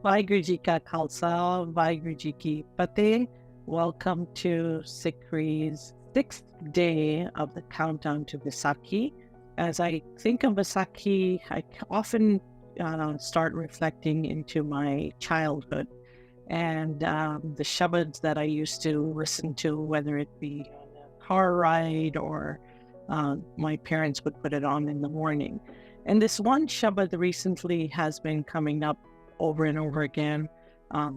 Vahiguru Ji Ka Khalsa, Vahiguru Ji Ki Fateh. Welcome to SikhRI's sixth day of the countdown to Vaisakhi. As I think of Vaisakhi, I often start reflecting into my childhood and the shabads that I used to listen to, whether it be on a car ride or my parents would put it on in the morning. And this one shabad recently has been coming up over and over again,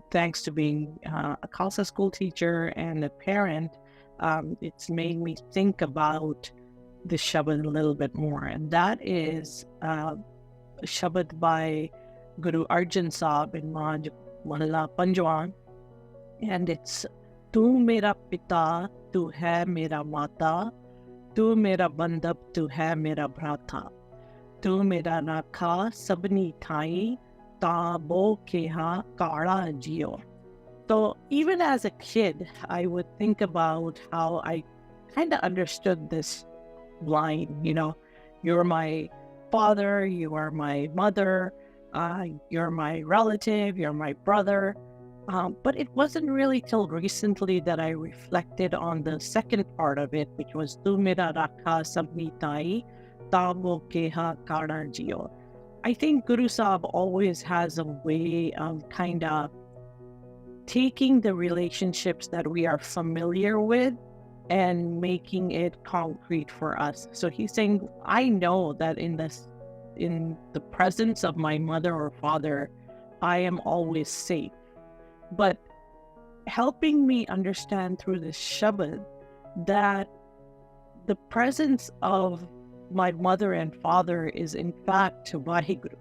thanks to being a Khalsa school teacher and a parent. It's made me think about the shabad a little bit more, and that is a shabad by Guru Arjan Sahib in Raj Mahalla Panjwan, and it's "Tu mera pita, tu hai mera mata, tu mera bandhap, tu hai mera bhrata, tu mera rakha sabni thai, ta bo keha kara jio." So even as a kid, I would think about how I kind of understood this line. You're my father, you are my mother, you're my relative, you're my brother. But it wasn't really till recently that I reflected on the second part of it, which was "Tu mera rakha sabni tai, ta bo keha kara jio." I think Guru Sahib always has a way of kind of taking the relationships that we are familiar with and making it concrete for us. So he's saying, I know that in the presence of my mother or father, I am always safe. But helping me understand through this shabad that the presence of my mother and father is in fact to Vahiguru.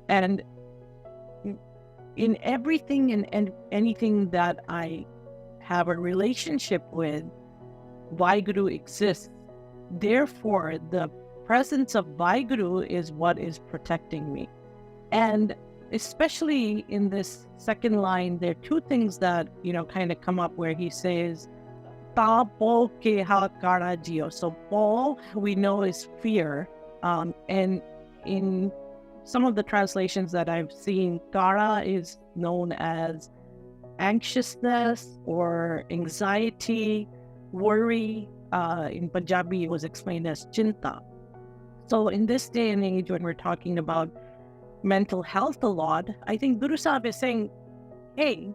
And in everything and anything that I have a relationship with, Vahiguru exists. Therefore, the presence of Vahiguru is what is protecting me. And especially in this second line, there are two things that, kind of come up where he says, "Ta po keha kara jio." So po, we know, is fear. And in some of the translations that I've seen, kara is known as anxiousness or anxiety, worry. In Panjabi, it was explained as chinta. So in this day and age, when we're talking about mental health a lot, I think Guru Sahib is saying, hey,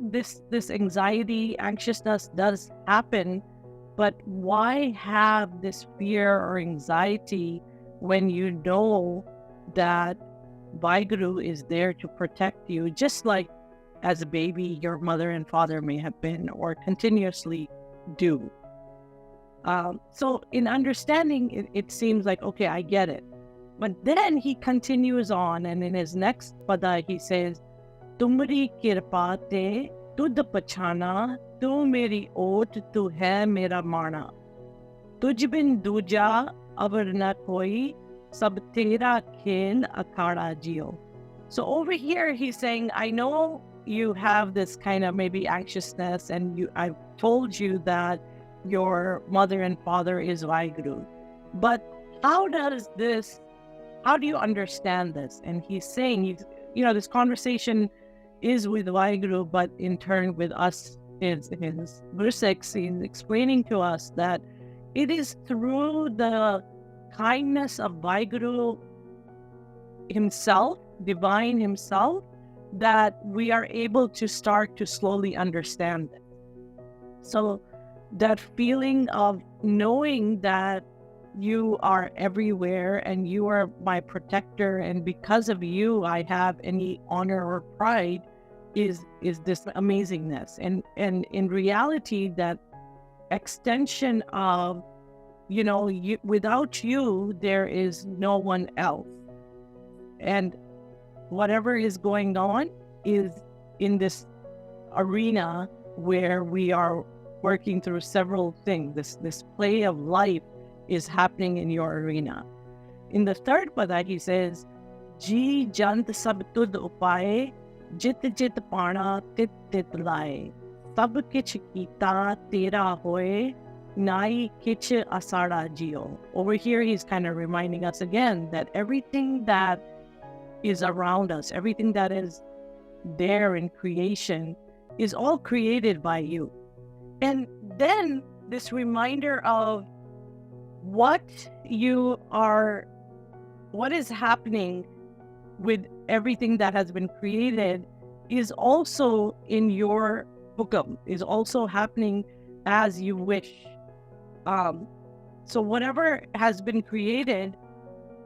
this anxiety, anxiousness does happen, but why have this fear or anxiety when you know that Vahiguru is there to protect you, just like as a baby your mother and father may have been or continuously do. So in understanding, it seems like, okay, I get it. But then he continues on, and in his next pada, he says, "Tumri kirpa te tud pachana, tu meri ot, tu hai mera mana. Tuj bin duja avar na koi, sab tera khel akhada jio." So over here, he's saying, I know you have this kind of maybe anxiousness, and I've told you that your mother and father is Vahiguru. But how do you understand this? And he's saying, this conversation is with Vahiguru, but in turn with us, his Guru Sikhs, he's explaining to us that it is through the kindness of Vahiguru himself, divine himself, that we are able to start to slowly understand it. So that feeling of knowing that you are everywhere and you are my protector, and because of you I have any honor or pride, is this amazingness. And in reality, that extension of, without you, there is no one else. And whatever is going on is in this arena where we are working through several things. This play of life is happening in your arena. In the third pada, he says, "Ji jant sab tud upaye, jit jit pana tit tit laye, sab kich kita tera hoye, nai kich asara jio." Over here, he's kind of reminding us again that everything that is around us, everything that is there in creation is all created by you. And then this reminder of what is happening with everything that has been created is also in your hukam, is also happening as you wish. So whatever has been created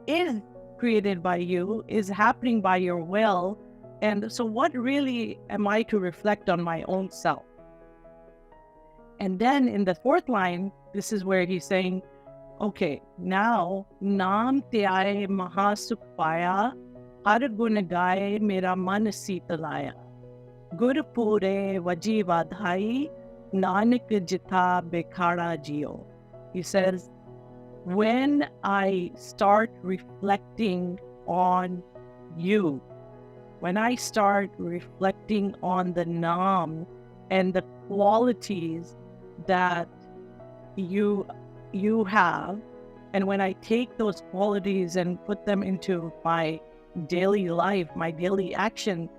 is created by you, is happening by your will. And so what really am I to reflect on my own self? And then in the fourth line, this is where he's saying, okay, now naam te aaye maha sukh paya, har gun gaye mera man seetalaya, gur pure vaji vadhai, nanak jitha bekhada jio. He says, when I start reflecting on you, when I start reflecting on the naam and the qualities that you have, and when I take those qualities and put them into my daily life, my daily action,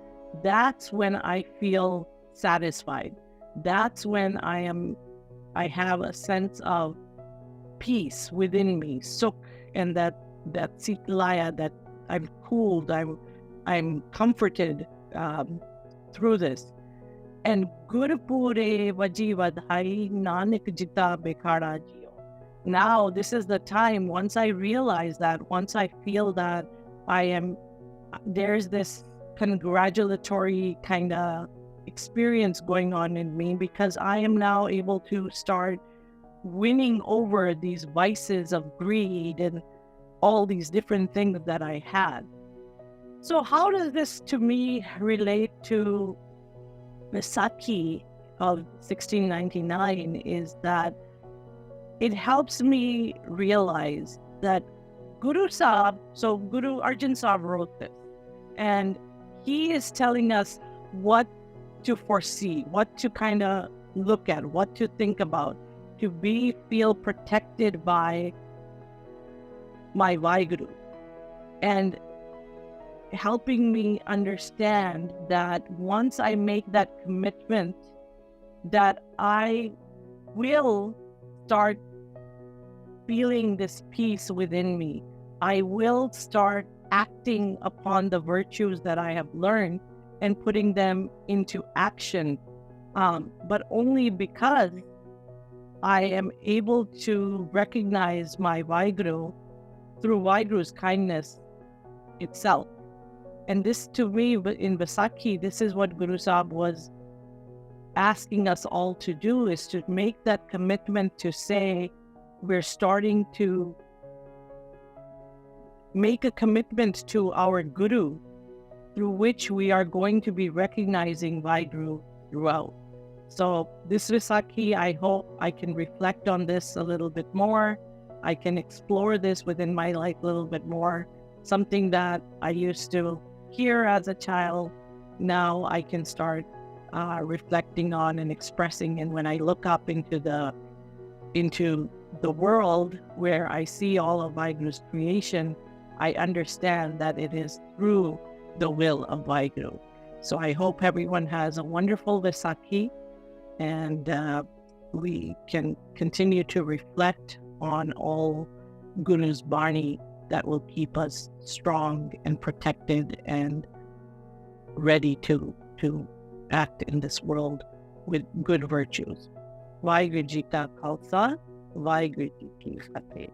that's when I feel satisfied. That's when I have a sense of peace within me, sukh, and that sitlaya, that I'm cooled, I'm comforted through this. And gur pure vaji vadhai, nanak jita bekhada jio. Now this is the time, once I realize that, once I feel that there's this congratulatory kind of experience going on in me, because I am now able to start winning over these vices of greed and all these different things that I had. So how does this to me relate to Vaisakhi of 1699 is that it helps me realize that Guru Arjan Sahib wrote this, and he is telling us what to foresee, what to kind of look at, what to think about, to feel protected by my Vahiguru, and helping me understand that once I make that commitment, that I will start feeling this peace within me. I will start acting upon the virtues that I have learned and putting them into action, but only because I am able to recognize my Vahiguru through Vahiguru's kindness itself. And this, to me, in Vaisakhi, this is what Guru Sahib was asking us all to do, is to make that commitment to say, we're starting to make a commitment to our Guru, through which we are going to be recognizing Vahiguru throughout. So this Vaisakhi, I hope I can reflect on this a little bit more. I can explore this within my life a little bit more. Something that I used to hear as a child, now I can start reflecting on and expressing. And when I look up into the world where I see all of Vahiguru's creation, I understand that it is through the will of Vahiguru. So I hope everyone has a wonderful Vaisakhi, and we can continue to reflect on all Guru's bani that will keep us strong and protected and ready to act in this world with good virtues. Vahiguru Ji Ka Khalsa, Vahiguru Ji Ki Fateh.